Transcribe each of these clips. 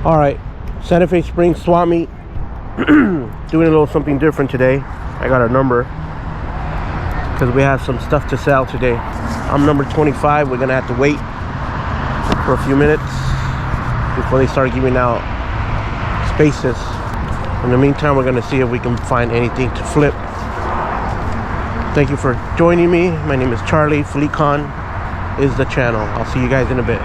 All right, Santa Fe Springs swap meet. Doing a little something different today. I got a number because we have some stuff to sell today. I'm number 25. We're gonna have to wait for a few minutes before they start giving out spaces. In the meantime, we're gonna see if we can find anything to flip. Thank you for joining me. My name is Charlie. FleetCon is the channel. I'll see you guys in a bit.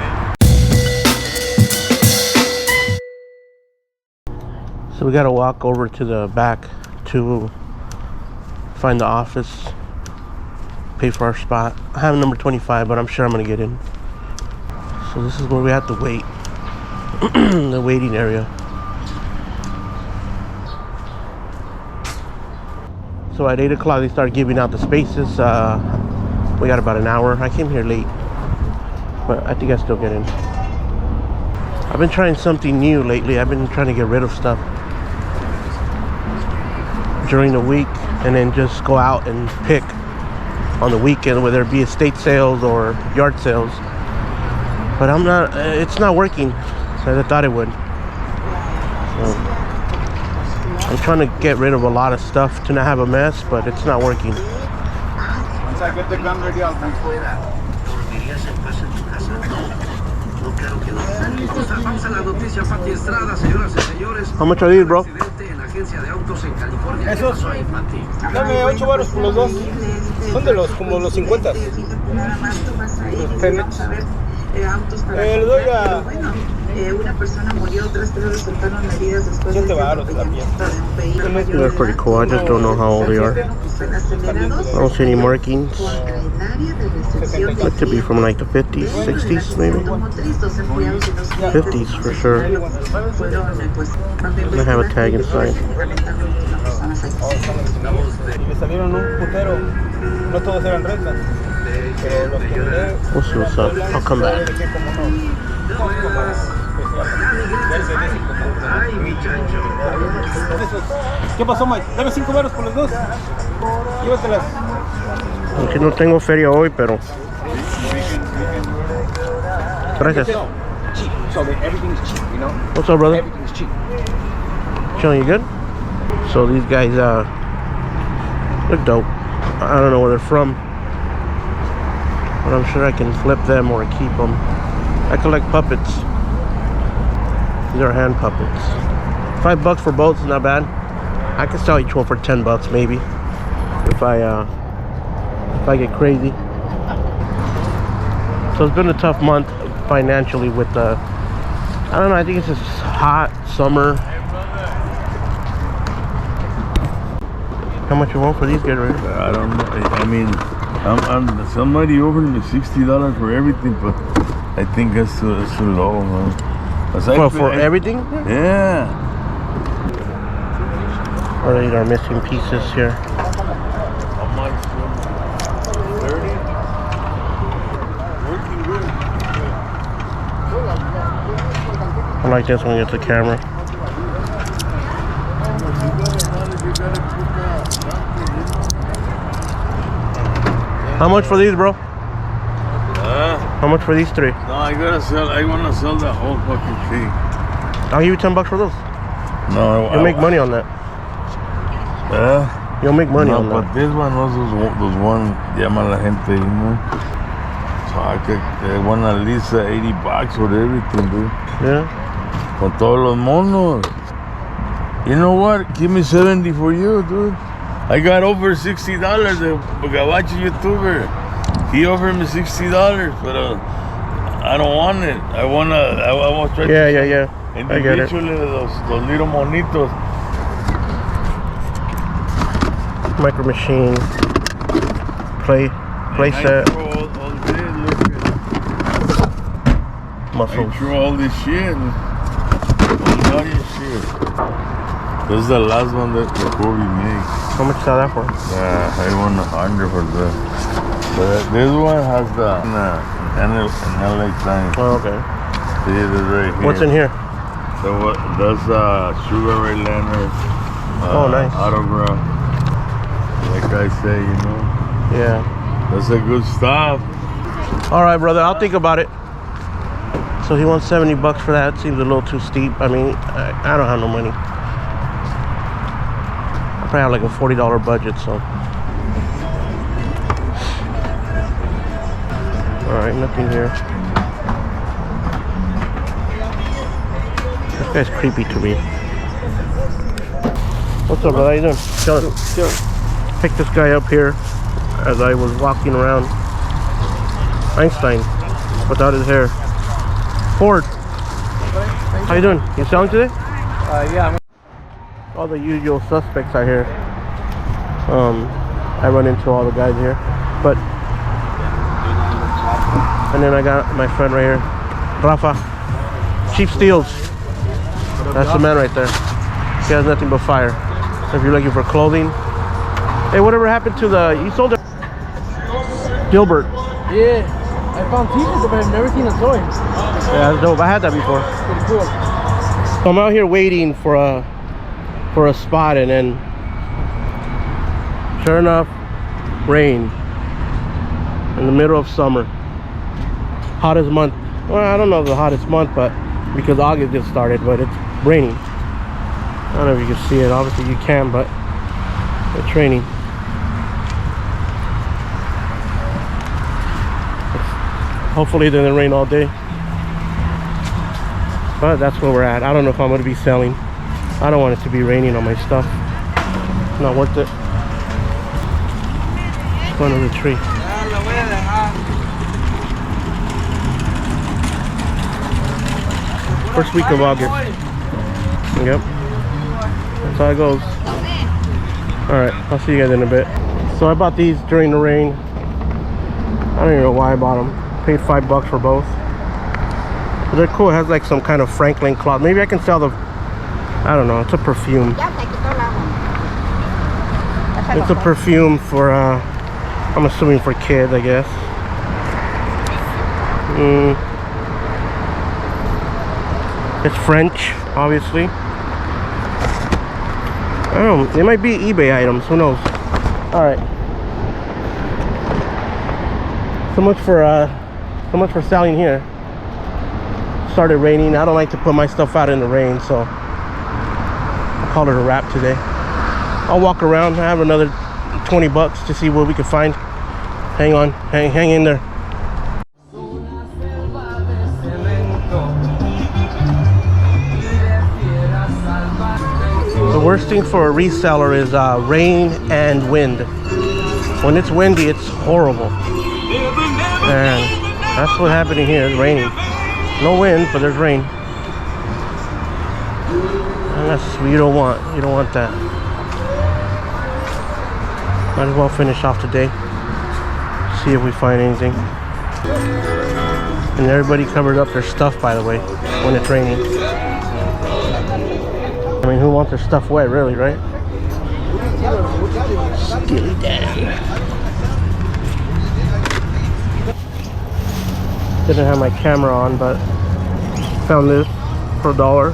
So we gotta walk over to the back to find the office, pay for our spot. I have number 25, but I'm sure I'm gonna get in. So this is where we have to wait. The waiting area. So at 8 o'clock they start giving out the spaces. We got about an hour. I came here late, but I think I still get in. I've been trying something new lately. I've been trying to get rid of stuff during the week and then just go out and pick on the weekend, whether it be estate sales or yard sales. But it's not working as I thought it would. So I'm trying to get rid of a lot of stuff to not have a mess, but it's not working. Once I get the gun ready, I'll transport that. How much are these, bro? Esos, dame 8 baros por los dos. Son de los, como los 50. Le doy a... Una persona murió, 3 personas resultaron heridas después de 7 baros también. They're pretty cool. I just don't know how old they are. I don't see any markings. Look to be from like the 50s, 60s maybe. 50s for sure. I have a tag inside. Le salieron un putero. No todos eran rentas. Pero los que miré... We'll see what's up. I'll come back. ¿Qué pasó, Mike? Dame 5 baros por los dos. Llévatelas. Aunque no tengo feria hoy, pero... Gracias. Cheap. So everything's cheap, you know? What's up, brother? Everything's cheap. Chilling, you good? So these guys, look dope. I don't know where they're from, but I'm sure I can flip them or keep them. I collect puppets. These are hand puppets. $5 for both is not bad. I can sell each one for $10 maybe if I get crazy. So it's been a tough month financially with the, I don't know, I think it's just hot summer. How much you want for these guys, right? I don't know. I mean, I'm somebody offered me $60 for everything, but I think that's too low, man. For everything? Yeah. Or these are missing pieces here. How much? 30? Working good. I like this one with the camera. How much for these, bro? How much for these 3? No, I wanna sell the whole fucking thing. I'll give you $10 for those. No, You'll make money on that. You'll make money on but that. this one was those one, llama la gente, you know. So I want at least $80 for everything, dude. Yeah. Con todos los monos. You know what? Give me 70 for you, dude. I got over $60. The Gabacho YouTuber. He offered me $60, but I don't want it. I was trying Yeah. I get it. individually those little monitos. Micro machine. Play set. Muscles. I threw all this shit. All your shit. This is the last one that Kobe made. How much sell that for? I won 100 for that. But this one has the an LA Times. Oh, okay. See it right here. What's in here? So that's Sugar Ray Leonard. Oh, nice. Autograph. Like I say, you know. Yeah. That's a good stuff. All right, brother. I'll think about it. So he wants 70 bucks for that. Seems a little too steep. I mean, I don't have no money. I probably have like a $40 budget, so. Alright, nothing here. This guy's creepy to me. What's up, brother? How you doing? Chilling. Picked this guy up here as I was walking around. Einstein, without his hair. Ford. How you doing? You selling today? Yeah. All the usual suspects are here. I run into all the guys here, but and then I got my friend right here, Rafa. Cheap Steals. That's the man right there. He has nothing but fire. If you're looking for clothing. Hey, whatever happened to the? You sold it. Gilbert. Yeah, I found t-shirts, but I've never seen a toy. Yeah, that's dope. I had that before. Pretty cool. So I'm out here waiting for a spot, and then sure enough, rain in the middle of summer. Hottest month. Well, I don't know if the hottest month, but because August just started, but it's raining. I don't know if you can see it. Obviously you can, but it's raining. Hopefully it doesn't rain all day. But that's where we're at. I don't know if I'm going to be selling. I don't want it to be raining on my stuff. It's not worth it. Let's go under the tree. First week of August. Yep. That's how it goes. Alright, I'll see you guys in a bit. So I bought these during the rain. I don't even know why I bought them. Paid $5 for both. But they're cool. It has like some kind of Franklin cloth. Maybe I can sell the, I don't know, it's a perfume. It's a perfume for, I'm assuming for kids, I guess. It's French, obviously. I don't know, it might be eBay items, who knows. Alright. So much for selling here. Started raining. I don't like to put my stuff out in the rain, so I'll call it a wrap today. I'll walk around. I have another 20 bucks to see what we can find. Hang on, hang in there. The worst thing for a reseller is rain and wind. When it's windy, it's horrible. And that's what's happening here. It's raining. No wind, but there's rain. And that's what you don't want. You don't want that. Might as well finish off today. See if we find anything. And everybody covered up their stuff, by the way, when it's raining. I mean, who wants their stuff wet, really, right? Steely Dan. Didn't have my camera on, but found this for $1.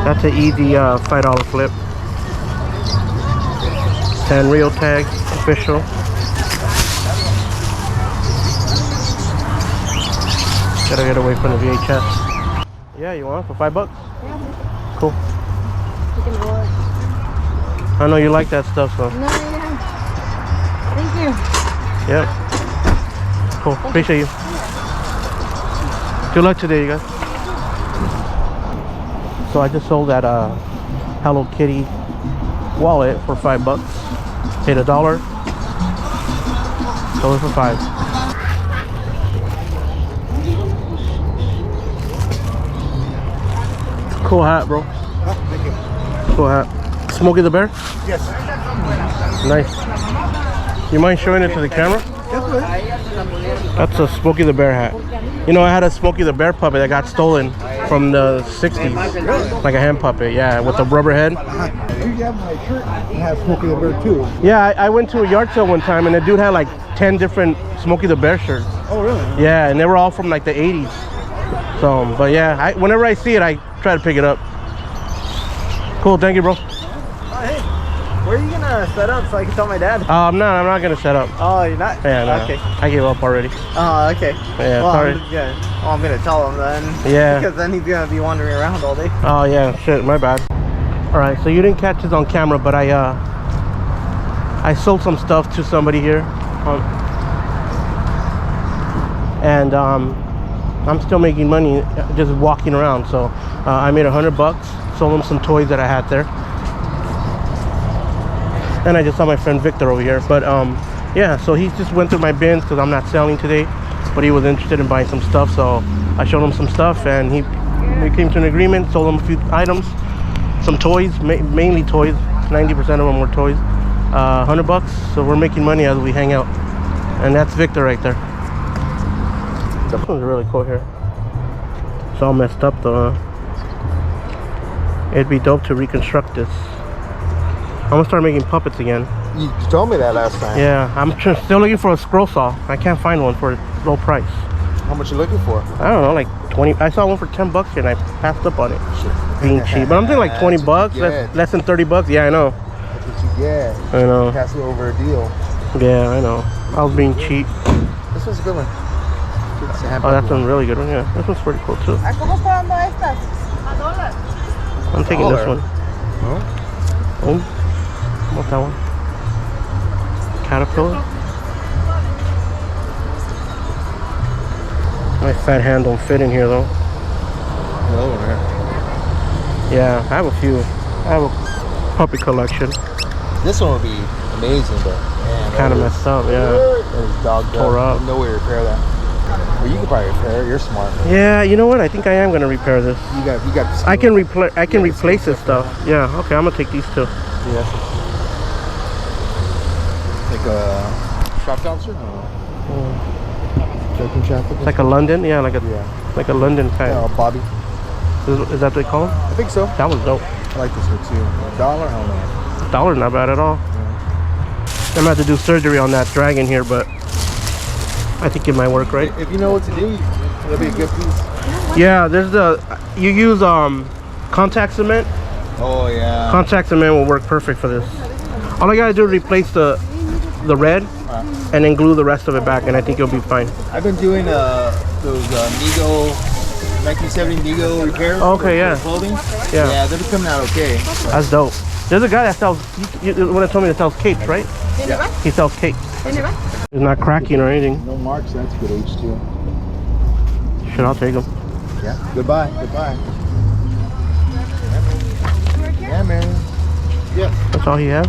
That's an easy $5 flip. Sanrio tag, official. Gotta get away from the VHS. Yeah, you want it for $5? Cool. I know you like that stuff, so. No, yeah. Thank you. Yep. Cool. Appreciate you. Good luck today, you guys. So I just sold that Hello Kitty wallet for $5. Paid $1. Sold it for $5. Cool hat, bro. Thank you. Cool hat. Smokey the Bear? Yes. Nice. You mind showing it to the camera? That's a Smokey the Bear hat. You know, I had a Smokey the Bear puppet that got stolen from the 60s. Like a hand puppet, yeah, with a rubber head. You have my shirt that has Smokey the Bear too. Yeah, I went to a yard sale one time and the dude had like 10 different Smokey the Bear shirts. Oh, really? Yeah, and they were all from like the 80s. So, but yeah, whenever I see it, I try to pick it up. Cool, thank you, bro. Hey, where are you gonna set up so I can tell my dad? I'm not gonna set up. Oh, you're not? Yeah, no. Okay. I gave up already. Oh, okay. Yeah, well, sorry. Yeah. Oh, I'm gonna tell him then. Yeah. Because then he's gonna be wandering around all day. Oh yeah, shit, my bad. All right, so you didn't catch this on camera, but I sold some stuff to somebody here, and I'm still making money just walking around. So I made $100, sold them some toys that I had there, and I just saw my friend Victor over here. But yeah, so he just went through my bins because I'm not selling today, but he was interested in buying some stuff, so I showed him some stuff, and we came to an agreement, sold him a few items, some toys, mainly toys. 90% of them were toys. $100, so we're making money as we hang out. And that's Victor right there. This one's really cool here. It's all messed up though, huh? It'd be dope to reconstruct this. I'm gonna start making puppets again. You told me that last time. Yeah, I'm still looking for a scroll saw. I can't find one for a low price. How much you looking for? I don't know, like 20. I saw one for $10 and I passed up on it. Being cheap, but I'm thinking like 20 bucks, less than 30 bucks. Yeah, I know. That's what you get. I know. Pass you over a deal. Yeah, I know. I was being cheap. This one's a good one. Oh, that's one really good one. Yeah, this one's pretty cool too. ¿Cómo está dando estas? $1. I'm taking this one. Oh. Oh, what's that one? Caterpillar. My fat hand don't fit in here though. Another one here. Yeah, I have a few. I have a puppy collection. This one would be amazing, but man, Kind of messed up, yeah. That is dogged Tore up. No way to repair that. Well, you can probably repair it. You're smart, man. Yeah, you know what? I think I am gonna repair this. You got. I can replace this stuff. Yeah. Okay, I'm gonna take these two. Yeah. Like a shop dumpster? No. Joking shop? It's like a London, yeah, like a London kind. Yeah, Bobby. Is that what they call them? I think so. That was dope. I like this one too. $1? I don't know. $1 not bad at all. Yeah. I'm gonna have to do surgery on that dragon here, but I think it might work, right? If you know what to do, it'll be a good piece. Yeah, there's you use contact cement. Oh yeah. Contact cement will work perfect for this. All I gotta do is replace the red and then glue the rest of it back, and I think it'll be fine. I've been doing those Migo 1970 Migo repairs. Okay, yeah. For clothing. Yeah. Yeah, they're coming out okay. That's dope. There's a guy that sells, you want to tell me that sells capes, right? Yeah. He sells capes. It's not cracking or anything. No marks. That's good age too. Shit, I'll take them. Yeah. Goodbye. Goodbye. Yeah, man. Yeah. That's all he has.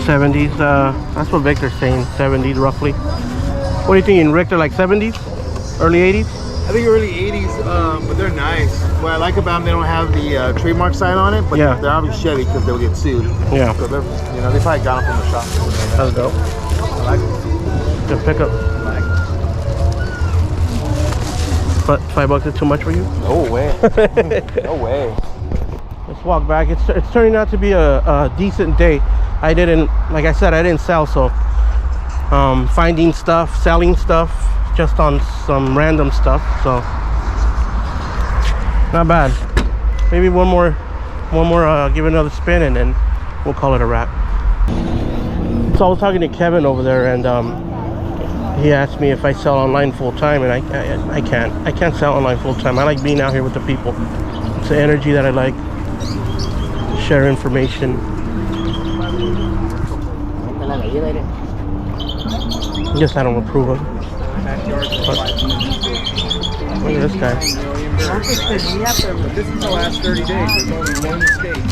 70s. That's what Victor's saying. 70s roughly. What are you thinking, Richter? Like 70s, early 80s? I think early 80s, but they're nice. What I like about them, they don't have the trademark sign on it, but Yeah. they're obviously Chevy because they'll get sued. Yeah. So they're, they probably got them from the shop. That's dope. I like them. Good pickup. But $5 is too much for you? No way. No way. Let's walk back. It's turning out to be a decent day. I didn't, like I said, I didn't sell, so finding stuff, selling stuff, just on some random stuff, so not bad. Maybe one more, give it another spin, and then we'll call it a wrap. So I was talking to Kevin over there, and he asked me if I sell online full time, and I can't sell online full time. I like being out here with the people. It's the energy that I like. Share information. Guess I don't approve of. But look at this guy. But this is the last 30 days. There's only one mistake.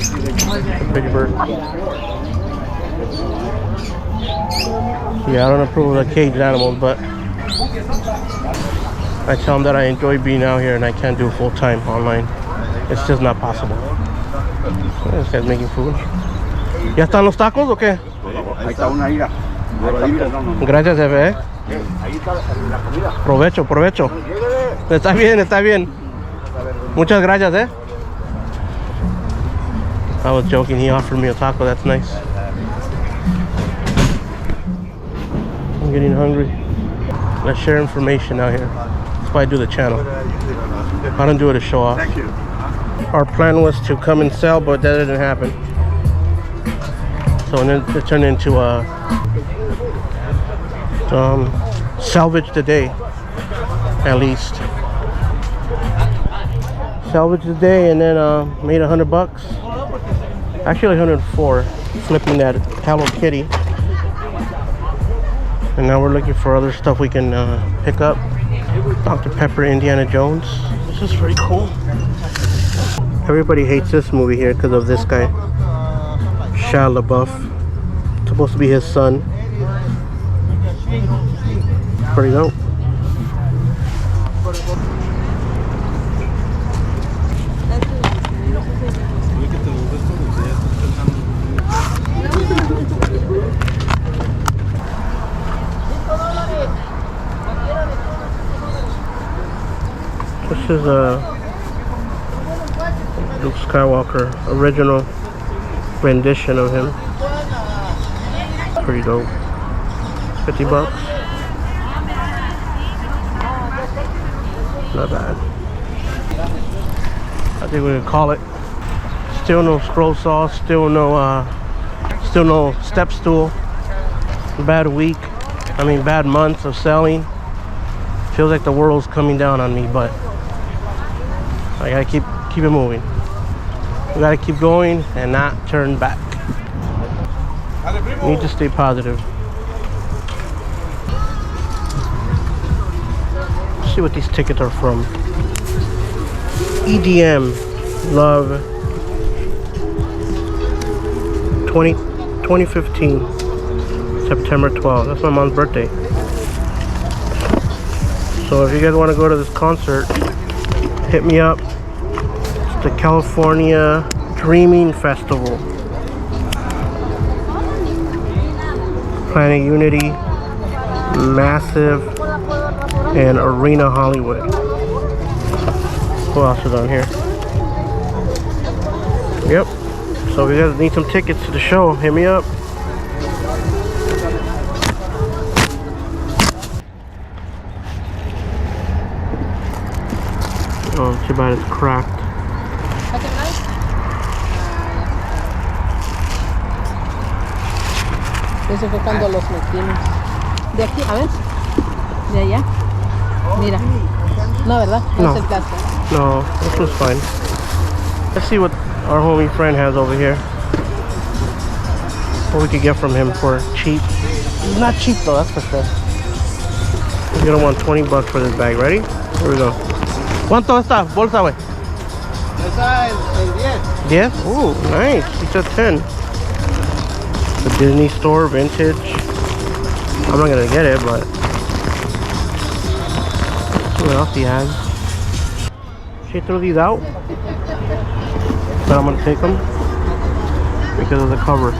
Pretty bird. Yeah, I don't approve of the caged animals, but I tell them that I enjoy being out here and I can't do it full time online. It's just not possible. This guy's making food. ¿Ya están los tacos o qué? Ahí está una ira. Gracias, jefe. Provecho, provecho. Está bien, está bien. Muchas gracias, I was joking. He offered me a taco. That's nice. I'm getting hungry. Let's share information out here. That's why I do the channel. I don't do it to show off. Thank you. Our plan was to come and sell, but that didn't happen. So then it turned into a salvage the day. at least. Salvaged the day and then made $100. Actually 104, flipping that Hello Kitty. And now we're looking for other stuff we can pick up. Dr. Pepper, Indiana Jones. This is pretty cool. Everybody hates this movie here because of this guy, Shia LaBeouf. It's supposed to be his son. Pretty dope. This is a Luke Skywalker original rendition of him. Pretty dope. $50. Not bad. I think we can call it. Still no scroll saw. Still no step stool. Bad week. I mean, bad months of selling. Feels like the world's coming down on me, but I gotta keep it moving. We gotta keep going and not turn back. Need to stay positive. Let's see what these tickets are from. EDM Love 2015 September 12th. That's my mom's birthday. So if you guys want to go to this concert, hit me up. It's the California Dreaming Festival. Planet Unity, Massive, and Arena Hollywood. Who else is on here? Yep. So if you guys need some tickets to the show, hit me up. Oh, too bad it's cracked. Eso fue cuando los metimos. De aquí, a ver. De allá. Mira. No, ¿verdad? No es el plástico. No, this was fine. Let's see what our homie friend has over here. What we could get from him for cheap. Not cheap though, that's for sure. You're gonna want $20 for this bag. Ready? Here we go. ¿Cuánto esta bolsa, güey? Esa es el 10. 10? Ooh, nice. He said 10. The Disney Store vintage. I'm not gonna get it, but let's see what else he has. Should I throw these out? But I'm gonna take them because of the cover.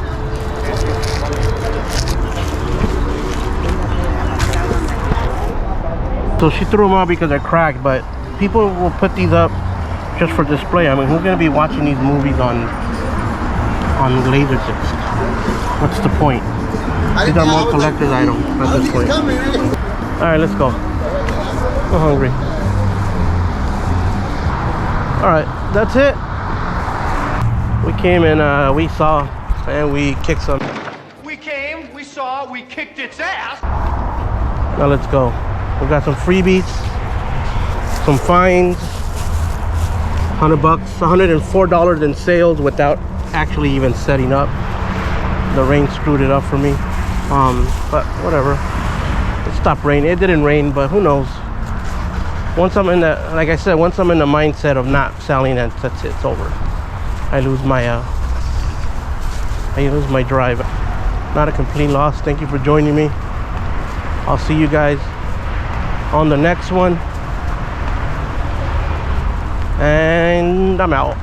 So she threw them out because they're cracked, but people will put these up just for display. I mean, who's gonna be watching these movies on Laserdisc? What's the point? These are more collector's items at this point. Alright, let's go. I'm hungry. Alright, that's it. We came and we saw and we kicked some. We came, we saw, we kicked its ass. Now let's go. We got some freebies, some fines, $100, $104 in sales without actually even setting up. The rain screwed it up for me. But whatever. It stopped raining. It didn't rain, but who knows? Once I'm in the, like I said, once I'm in the mindset of not selling, that's it. It's over. I lose my drive. Not a complete loss. Thank you for joining me. I'll see you guys on the next one. And I'm out.